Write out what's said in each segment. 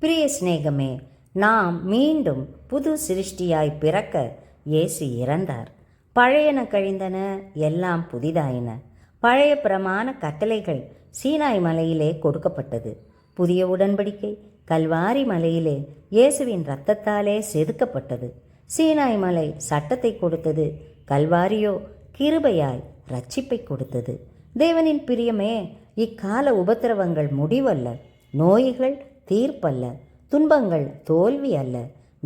பிரிய சிநேகமே, நாம் மீண்டும் புது சிருஷ்டியாய் பிறக்க இயேசு இறந்தார். பழையன கழிந்தன, எல்லாம் புதிதாயின. பழைய பிரமாண கட்டளைகள் சீனாய் மலையிலே கொடுக்கப்பட்டது. புதிய உடன்படிக்கை கல்வாரி மலையிலே இயேசுவின் இரத்தத்தாலே செதுக்கப்பட்டது. சீனாய் மலை சட்டத்தை கொடுத்தது, கல்வாரியோ கிருபையாய் இரட்சிப்பை கொடுத்தது. தேவனின் பிரியமே, இக்கால உபத்திரவங்கள் முடிவல்ல, நோய்கள் தீர்ப்பல்ல, துன்பங்கள் தோல்வி அல்ல.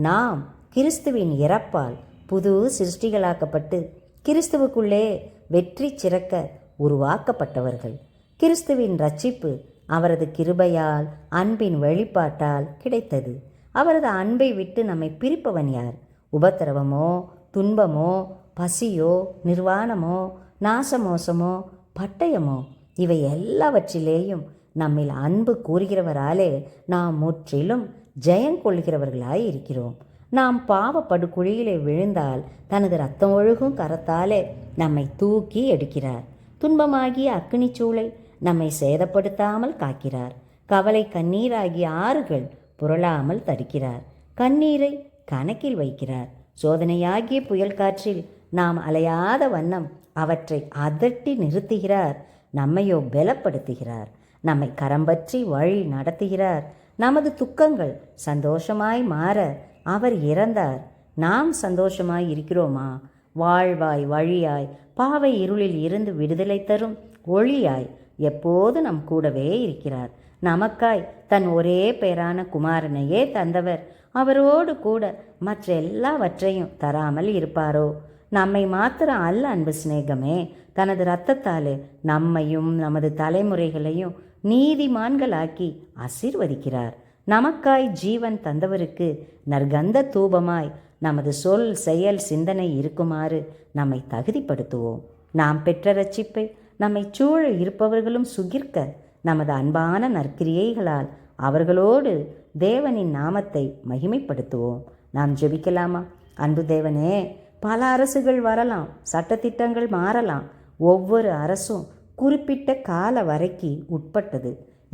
நாம் கிறிஸ்துவின் இறப்பால் புது சிருஷ்டிகளாக்கப்பட்டு கிறிஸ்துவுக்குள்ளே வெற்றி சிறக்க உருவாக்கப்பட்டவர்கள். கிறிஸ்துவின் இரட்சிப்பு அவரது கிருபையால், அன்பின் வெளிப்பாட்டால் கிடைத்தது. அவரது அன்பை விட்டு நம்மை பிரிப்பவன் யார்? உபத்திரவமோ, துன்பமோ, பசியோ, நிர்வாணமோ, நாசமோசமோ, பட்டயமோ, இவை எல்லாவற்றிலேயும் நம்மில் அன்பு கூறுகிறவராலே நாம் முற்றிலும் ஜெயங்கொள்கிறவர்களாய் இருக்கிறோம். நாம் பாவ படுகுழியிலே விழுந்தால் தனது இரத்தம் ஒழுகும் கரத்தாலே நம்மை தூக்கி எடுக்கிறார். துன்பமாகிய அக்கினிச்சூளை நம்மை சேதப்படுத்தாமல் காக்கிறார். கவலை கண்ணீராகிய ஆறுகள் புரளாமல் தடுக்கிறார். கண்ணீரை கணக்கில் வைக்கிறார். சோதனையாகிய புயல் காற்றில் நாம் அலையாத வண்ணம் அவற்றை அதட்டி நிறுத்துகிறார். நம்மையோ பலப்படுத்துகிறார். நம்மை கரம்பற்றி வழி நடத்துகிறார். நமது துக்கங்கள் சந்தோஷமாய் மாற அவர் இறந்தார். நாம் சந்தோஷமாய் இருக்கிறோமா? வாழ்வாய் வழியாய் பாவை இருளில் இருந்து விடுதலை தரும் ஒளியாய் எப்போது நம் கூடவே இருக்கிறார். நமக்காய் தன் ஒரே பேரான குமாரனையே தந்தவர் அவரோடு கூட மற்ற எல்லாவற்றையும் தராமல் இருப்பாரோ? நம்மை மாத்திரம் அல்ல அன்பு சிநேகமே, தனது இரத்தத்தாலே நம்மையும் நமது தலைமுறைகளையும் நீதிமான்களாக்கி ஆசீர்வதிக்கிறார். நமக்காய் ஜீவன் தந்தவருக்கு நற்கந்த தூபமாய் நமது சொல், செயல், சிந்தனை இருக்குமாறு நம்மை தகுதிப்படுத்துவோம். நாம் பெற்ற இரட்சிப்பை நம்மை சூழ இருப்பவர்களும் சுகிர்க்க நமது அன்பான நற்கிரியைகளால் அவர்களோடு தேவனின் நாமத்தை மகிமைப்படுத்துவோம். நாம் ஜெபிக்கலாமா? அன்பு தேவனே, பல அரசுகள் வரலாம், சட்டத்திட்டங்கள் மாறலாம். ஒவ்வொரு அரசும் குறிப்பிட்ட கால வரைக்கு உட்பட்டது.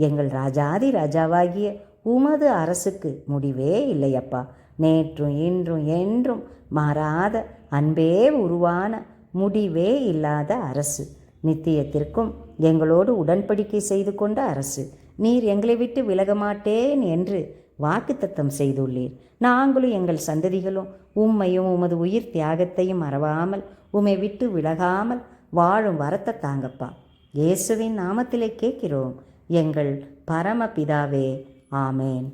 எங்கள் ராஜாதி ராஜாவாகிய உமது அரசுக்கு முடிவே இல்லையப்பா. நேற்றும் இன்றும் என்றும் மாறாத அன்பே உருவான முடிவே இல்லாத அரசு, நித்தியத்திற்கும் எங்களோடு உடன்படிக்கை செய்து கொண்ட அரசு. நீர் எங்களை விட்டு விலக மாட்டேன் என்று வாக்குத்தத்தம் செய்துள்ளீர். நாங்களும் எங்கள் சந்ததிகளும் உம்மையும் உமது உயிர் தியாகத்தையும் மறவாமல் உம்மை விட்டு விலகாமல் வாழும் வரத்தை தாங்கப்பா. இயேசுவின் நாமத்திலே கேட்கிறோம் எங்கள் பரமபிதாவே. ஆமேன்.